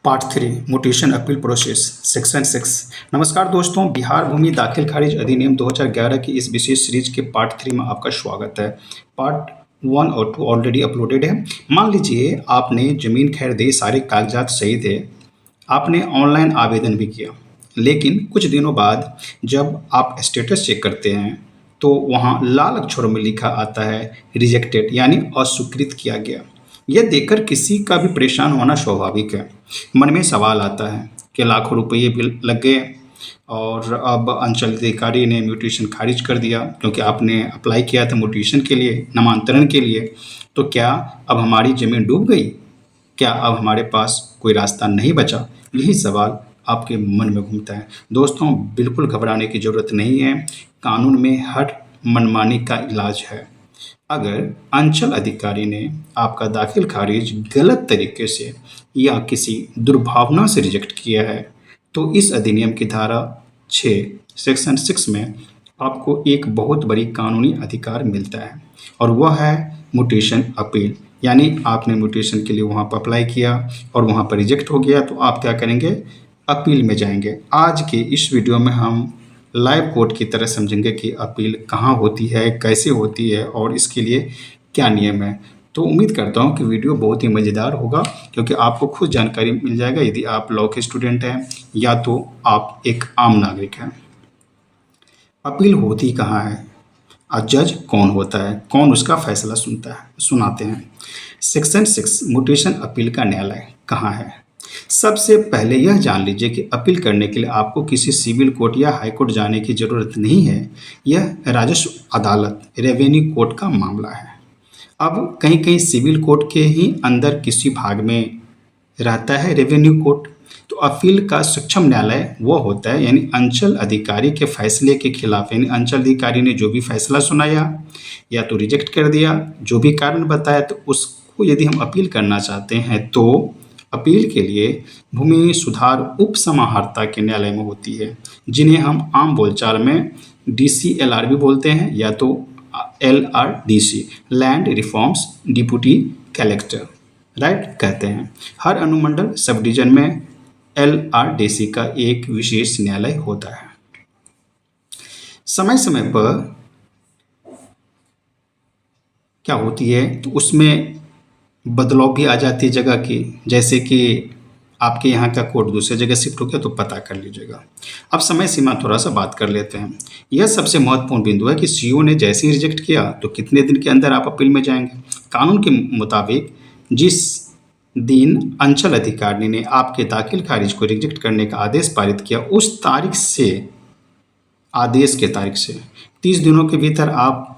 Part 3 mutation appeal process section 6। नमस्कार दोस्तों, बिहार भूमि दाखिल खारिज अधिनियम 2011 की इस विशेष सीरीज के पार्ट 3 में आपका स्वागत है। पार्ट 1 और 2 ऑलरेडी अपलोडेड है। मान लीजिए आपने ज़मीन खरीदी, सारे कागजात सही थे, आपने ऑनलाइन आवेदन भी किया, लेकिन कुछ दिनों बाद जब आप स्टेटस चेक करते हैं तो वहाँ लाल अक्षरों में लिखा आता है रिजेक्टेड, यानी अस्वीकृत किया गया। यह देखकर किसी का भी परेशान होना स्वाभाविक है। मन में सवाल आता है कि लाखों रुपये भी लग गए और अब अंचल अधिकारी ने म्यूटेशन खारिज कर दिया क्योंकि आपने अप्लाई किया था म्यूटेशन के लिए, नामांतरण के लिए। तो क्या अब हमारी ज़मीन डूब गई? क्या अब हमारे पास कोई रास्ता नहीं बचा? यही सवाल आपके मन में घूमता है। दोस्तों, बिल्कुल घबराने की ज़रूरत नहीं है। कानून में हर मनमानी का इलाज है। अगर अंचल अधिकारी ने आपका दाखिल खारिज गलत तरीके से या किसी दुर्भावना से रिजेक्ट किया है तो इस अधिनियम की धारा 6 सेक्शन 6 में आपको एक बहुत बड़ी कानूनी अधिकार मिलता है और वह है म्यूटेशन अपील। यानी आपने म्यूटेशन के लिए वहाँ पर अप्लाई किया और वहाँ पर रिजेक्ट हो गया तो आप क्या करेंगे? अपील में जाएंगे। आज के इस वीडियो में हम लाइव कोर्ट की तरह समझेंगे कि अपील कहाँ होती है, कैसे होती है और इसके लिए क्या नियम है। तो उम्मीद करता हूँ कि वीडियो बहुत ही मज़ेदार होगा क्योंकि आपको खुद जानकारी मिल जाएगा यदि आप लॉ के स्टूडेंट हैं या तो आप एक आम नागरिक हैं। अपील होती कहाँ है और जज कौन होता है, कौन उसका फैसला सुनाते हैं? सेक्शन 6 म्यूटेशन अपील का न्यायालय कहाँ है? सबसे पहले यह जान लीजिए कि अपील करने के लिए आपको किसी सिविल कोर्ट या हाई कोर्ट जाने की ज़रूरत नहीं है। यह राजस्व अदालत, रेवेन्यू कोर्ट का मामला है। अब कहीं कहीं सिविल कोर्ट के ही अंदर किसी भाग में रहता है रेवेन्यू कोर्ट। तो अपील का सक्षम न्यायालय वो होता है, यानी अंचल अधिकारी के फैसले के खिलाफ, यानी अंचल अधिकारी ने जो भी फैसला सुनाया या तो रिजेक्ट कर दिया, जो भी कारण बताया, तो उसको यदि हम अपील करना चाहते हैं तो अपील के लिए भूमि सुधार उप समाहर्ता के न्यायालय में होती है, जिन्हें हम आम बोलचाल में DCLR भी बोलते हैं या तो LRDC, land reforms deputy collector, right, कहते हैं। हर अनुमंडल सब डिवीजन में LRDC का एक विशेष न्यायालय होता है। समय समय पर क्या होती है तो उसमें बदलाव भी आ जाती है जगह की, जैसे कि आपके यहाँ का कोर्ट दूसरे जगह शिफ्ट हो गया तो पता कर लीजिएगा। अब समय सीमा थोड़ा सा बात कर लेते हैं। यह सबसे महत्वपूर्ण बिंदु है कि CO ने जैसे ही रिजेक्ट किया तो कितने दिन के अंदर आप अपील में जाएंगे। कानून के मुताबिक जिस दिन अंचल अधिकारी ने आपके दाखिल खारिज को रिजेक्ट करने का आदेश पारित किया, उस तारीख से, आदेश के तारीख से 30 दिनों के भीतर आप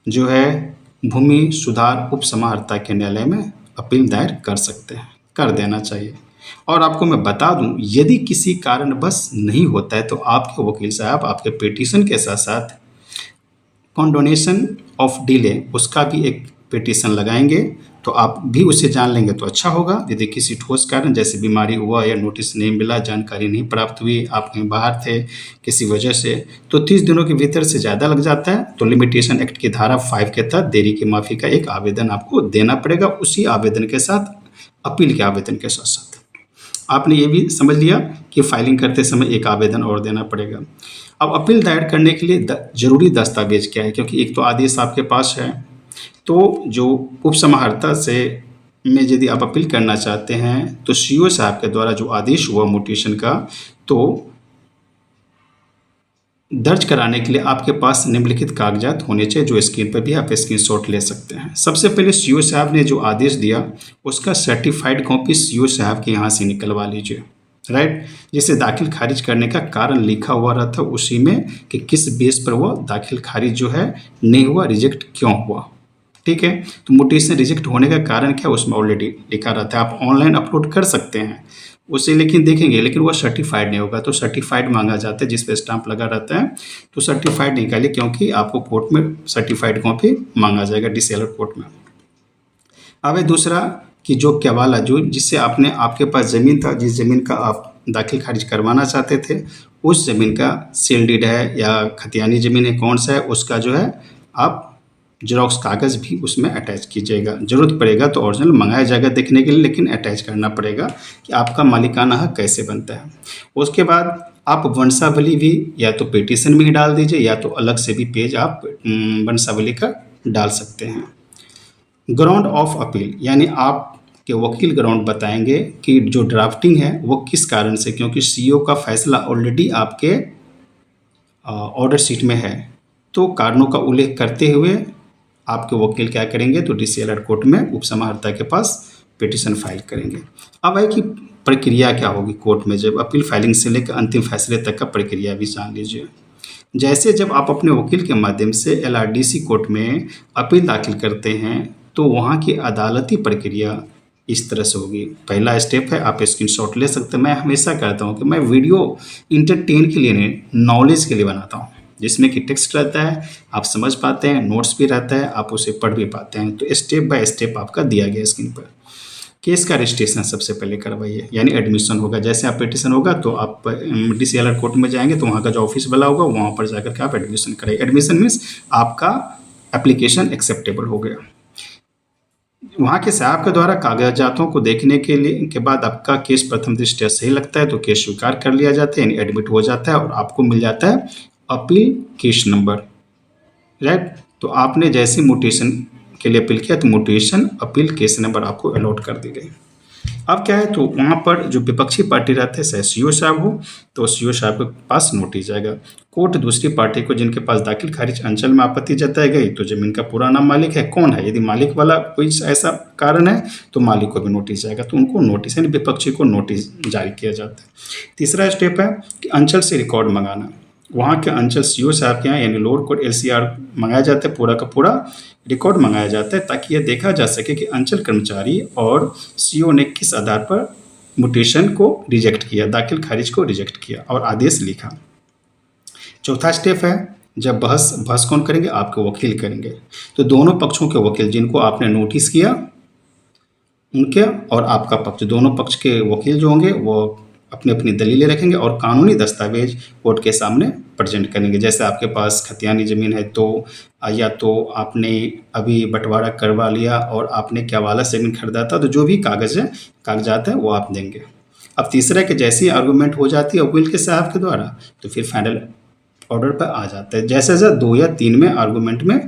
जो है भूमि सुधार उप समाहर्ता के न्यायालय में अपील दायर कर सकते हैं, कर देना चाहिए। और आपको मैं बता दूं, यदि किसी कारणवश नहीं होता है तो आपके वकील साहब आपके पिटीशन के साथ साथ कॉन्डोनेशन ऑफ डिले उसका भी एक पिटीशन लगाएंगे, तो आप भी उसे जान लेंगे तो अच्छा होगा। यदि किसी ठोस कारण जैसे बीमारी हुआ या नोटिस नहीं मिला, जानकारी नहीं प्राप्त हुई, आप कहीं बाहर थे किसी वजह से, तो 30 दिनों के भीतर से ज़्यादा लग जाता है तो लिमिटेशन एक्ट की धारा 5 के तहत देरी की माफ़ी का एक आवेदन आपको देना पड़ेगा। उसी आवेदन के साथ, अपील के आवेदन के साथ साथ आपने ये भी समझ लिया कि फाइलिंग करते समय एक आवेदन और देना पड़ेगा। अब अपील दायर करने के लिए ज़रूरी दस्तावेज क्या है? क्योंकि एक तो आदेश आपके पास है, तो जो उप समाहर्ता से में यदि आप अपील करना चाहते हैं तो CO साहब के द्वारा जो आदेश हुआ म्यूटेशन का, तो दर्ज कराने के लिए आपके पास निम्नलिखित कागजात होने चाहिए, जो स्क्रीन पर भी आप स्क्रीनशॉट ले सकते हैं। सबसे पहले CO साहब ने जो आदेश दिया उसका सर्टिफाइड कॉपी CO साहब के यहाँ से निकलवा लीजिए, राइट, जिसे दाखिल खारिज करने का कारण लिखा हुआ रहता है उसी में कि किस बेस पर वह दाखिल खारिज जो है नहीं हुआ, रिजेक्ट क्यों हुआ। ठीक है, तो म्यूटेशन रिजेक्ट होने का कारण क्या उसमें ऑलरेडी लिखा रहता है। आप ऑनलाइन अपलोड कर सकते हैं उसे, लेकिन देखेंगे, लेकिन वो सर्टिफाइड नहीं होगा तो सर्टिफाइड मांगा जाता है जिस पे स्टाम्प लगा रहता है, तो सर्टिफाइड निकालिए क्योंकि आपको कोर्ट में सर्टिफाइड कॉपी मांगा जाएगा, DCLR कोर्ट में। अब दूसरा कि जो केवाला, जो जिससे आपके पास ज़मीन था, जिस ज़मीन का आप दाखिल खारिज करवाना चाहते थे, उस ज़मीन का सेल डीड है या खतियानी ज़मीन है, कौन सा है, उसका जो है आप ज़ेरॉक्स कागज़ भी उसमें अटैच कीजिएगा। ज़रूरत पड़ेगा तो ओरिजिनल मंगाया जाएगा देखने के लिए, लेकिन अटैच करना पड़ेगा कि आपका मालिकाना हक कैसे बनता है। उसके बाद आप वंशावली भी या तो पिटीशन में ही डाल दीजिए या तो अलग से भी पेज आप वंशावली का डाल सकते हैं। ग्राउंड ऑफ अपील यानी आपके वकील ग्राउंड बताएंगे कि जो ड्राफ्टिंग है वो किस कारण से, क्योंकि सीईओ का फैसला ऑलरेडी आपके ऑर्डर शीट में है, तो कारणों का उल्लेख करते हुए आपके वकील क्या करेंगे, तो डीसीएलआर कोर्ट में उपसमाहर्ता के पास पिटीशन फाइल करेंगे। अब है कि प्रक्रिया क्या होगी कोर्ट में, जब अपील फाइलिंग से लेकर अंतिम फैसले तक का प्रक्रिया भी जान लीजिए। जैसे जब आप अपने वकील के माध्यम से एलआरडीसी कोर्ट में अपील दाखिल करते हैं तो वहाँ की अदालती प्रक्रिया इस तरह से होगी। पहला स्टेप है, आप स्क्रीनशॉट ले सकते हैं। मैं हमेशा कहता हूँ कि मैं वीडियो इंटरटेन के लिए नहीं, नॉलेज के लिए बनाता हूँ, जिसमें कि टेक्स्ट रहता है, आप समझ पाते हैं, नोट्स भी रहता है, आप उसे पढ़ भी पाते हैं। तो स्टेप बाय स्टेप आपका दिया गया स्क्रीन पर। केस का रजिस्ट्रेशन सबसे पहले करवाइए, यानी एडमिशन होगा। जैसे आप पिटीशन होगा तो आप डीसीएलआर कोर्ट में जाएंगे तो वहाँ का जो ऑफिस वाला होगा वहाँ पर जाकर के आप एडमिशन कराइए। एडमिशन मीन्स आपका एप्लीकेशन एक्सेप्टेबल हो गया। वहाँ के साहब के द्वारा कागजातों को देखने के बाद आपका केस प्रथम दृष्टया सही लगता है तो केस स्वीकार कर लिया जाता है, यानी एडमिट हो जाता है और आपको मिल जाता है अपील केस नंबर, राइट। तो आपने जैसे म्यूटेशन के लिए अपील किया तो म्यूटेशन अपील केस नंबर आपको अलॉट कर दी गई। अब क्या है, तो वहाँ पर जो विपक्षी पार्टी रहते हैं, चाहे सीओ साहब हो तो सीओ साहब के पास नोटिस जाएगा। कोर्ट दूसरी पार्टी को जिनके पास दाखिल खारिज अंचल में आपत्ति जताई गई तो जमीन का पूरा नाम मालिक है कौन है, यदि मालिक वाला कोई ऐसा कारण है तो मालिक को भी नोटिस जाएगा, तो उनको नोटिस यानी विपक्षी को नोटिस जारी किया जाता है। तीसरा स्टेप है कि अंचल से रिकॉर्ड मंगाना। वहाँ के अंचल सीओ साहब के यहाँ यानी लोअर कोर्ट एलसीआर मंगाया जाता है, पूरा का पूरा रिकॉर्ड मंगाया जाता है ताकि यह देखा जा सके कि अंचल कर्मचारी और सीओ ने किस आधार पर म्यूटेशन को रिजेक्ट किया, दाखिल खारिज को रिजेक्ट किया और आदेश लिखा। चौथा स्टेप है, जब बहस कौन करेंगे, आपके वकील करेंगे। तो दोनों पक्षों के वकील जिनको आपने नोटिस किया उनके और आपका पक्ष, दोनों पक्ष के वकील जो होंगे वो अपनी अपनी दलीलें रखेंगे और कानूनी दस्तावेज कोर्ट के सामने प्रेजेंट करेंगे। जैसे आपके पास खतियानी ज़मीन है तो या तो आपने अभी बंटवारा करवा लिया और आपने केवाला से ज़मीन खरीदा था, तो जो भी कागजात है वो आप देंगे। अब तीसरा कि जैसी आर्गूमेंट हो जाती है वकील के साहब के द्वारा तो फिर फाइनल ऑर्डर पर आ जाता है। जैसे 2 या 3 में आर्गूमेंट में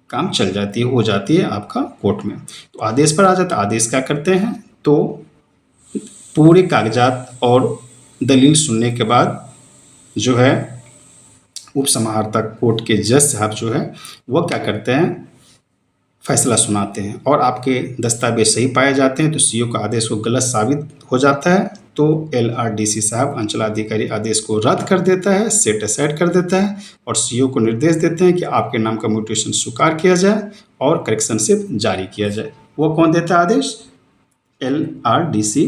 काम चल जाती है, हो जाती है आपका कोर्ट में, तो आदेश पर आ जाता है। आदेश क्या करते हैं, तो पूरे कागजात और दलील सुनने के बाद जो है उपसमाहर्ता कोर्ट के जज साहब जो है वह क्या करते हैं, फैसला सुनाते हैं और आपके दस्तावेज सही पाए जाते हैं तो सीओ का आदेश को गलत साबित हो जाता है तो एलआरडीसी साहब अंचलाधिकारी आदेश को रद्द कर देता है, सेट असाइड कर देता है और सीओ को निर्देश देते हैं कि आपके नाम का म्यूटेशन स्वीकार किया जाए और करेक्शनशिप जारी किया जाए। वो कौन देता है आदेश, एलआरडीसी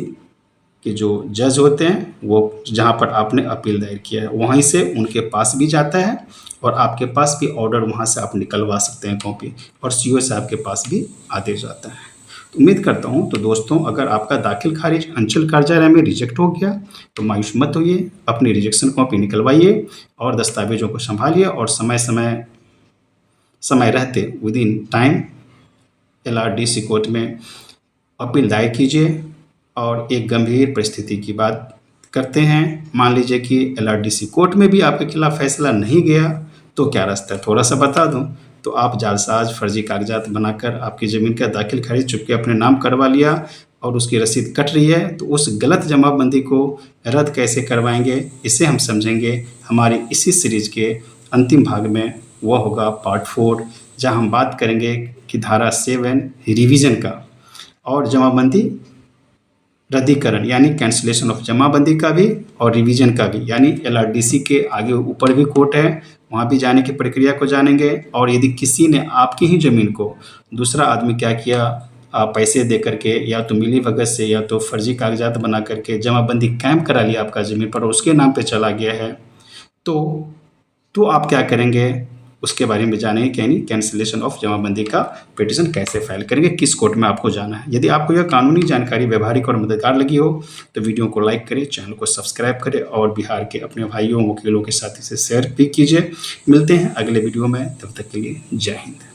कि जो जज होते हैं वो जहाँ पर आपने अपील दायर किया है वहीं से उनके पास भी जाता है और आपके पास भी ऑर्डर वहाँ से आप निकलवा सकते हैं कॉपी, और सीओ साहब के पास भी आदेश आता है। तो उम्मीद करता हूँ तो दोस्तों अगर आपका दाखिल खारिज अंचल कार्यालय में रिजेक्ट हो गया तो मायूस मत होइए, अपनी रिजेक्शन कॉपी निकलवाइए और दस्तावेजों को संभालिए और समय रहते with in time LRDC court में अपील दायर कीजिए। और एक गंभीर परिस्थिति की बात करते हैं, मान लीजिए कि एलआरडीसी कोर्ट में भी आपके खिलाफ फैसला नहीं गया तो क्या रास्ता है, थोड़ा सा बता दूं। तो आप जालसाज फर्जी कागजात बनाकर आपकी ज़मीन का दाखिल खारिज चुपके अपने नाम करवा लिया और उसकी रसीद कट रही है, तो उस गलत जमाबंदी को रद्द कैसे करवाएंगे इसे हम समझेंगे हमारी इसी सीरीज के अंतिम भाग में। वह होगा पार्ट 4 जहाँ हम बात करेंगे कि धारा 7 रिवीजन का और जमाबंदी रद्दीकरण यानी कैंसिलेशन ऑफ जमाबंदी का भी और रिवीजन का भी, यानी एलआरडीसी के आगे ऊपर भी कोर्ट है वहाँ भी जाने की प्रक्रिया को जानेंगे। और यदि किसी ने आपकी ही ज़मीन को दूसरा आदमी क्या किया, पैसे दे करके या तो मिली भगत से या तो फर्जी कागजात बना करके जमाबंदी कैंप करा लिया आपका ज़मीन पर और उसके नाम पे चला गया है तो आप क्या करेंगे उसके बारे में जानेंगे कि यानी कैंसिलेशन ऑफ जमाबंदी का पिटीशन कैसे फाइल करेंगे, किस कोर्ट में आपको जाना है। यदि आपको यह कानूनी जानकारी व्यवहारिक और मददगार लगी हो तो वीडियो को लाइक करें, चैनल को सब्सक्राइब करें और बिहार के अपने भाइयों वकीलों के साथ इसे शेयर भी कीजिए। मिलते हैं अगले वीडियो में, तब तक के लिए जय हिंद।